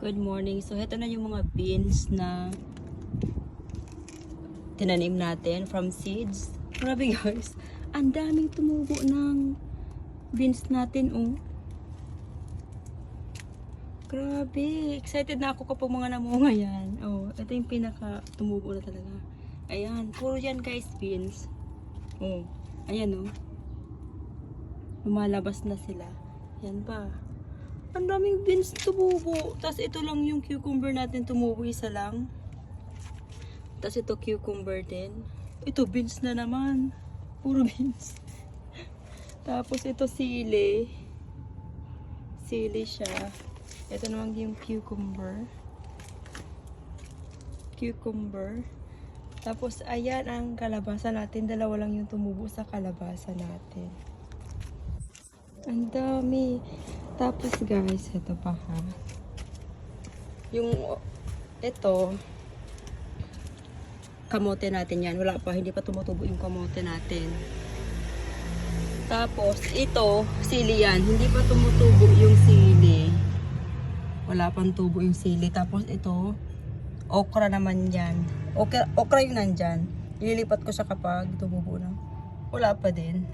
Good morning. So, ito na yung mga beans na tinanim natin from seeds. Grabe guys. Ang daming tumubo ng beans natin, oh. Grabe. Excited na ako kapag mga namunga yan. Oh, ito yung pinaka tumubo na talaga. Ayan. Puro yan guys, beans. Oh. Ayan, oh. Lumalabas na sila. Yan pa. Ang daming beans tumubo. Tapos ito lang yung cucumber natin tumubo. Isa lang. Tapos ito cucumber din. Ito beans na naman. Puro beans. Tapos ito sili. Sili siya. Ito naman yung cucumber. Cucumber. Tapos ayan ang kalabasa natin. Dalawa lang yung tumubo sa kalabasa natin. Ang dami. Tapos guys, ito pa ha. Yung ito kamote natin yan. Wala pa, hindi pa tumutubo yung kamote natin. Tapos ito, sili yan. Hindi pa tumutubo yung sili. Wala pang tubo yung sili. Tapos ito, okra naman yan. Okra yung nandyan. Ililipat ko siya kapag tumubo na. Wala pa din.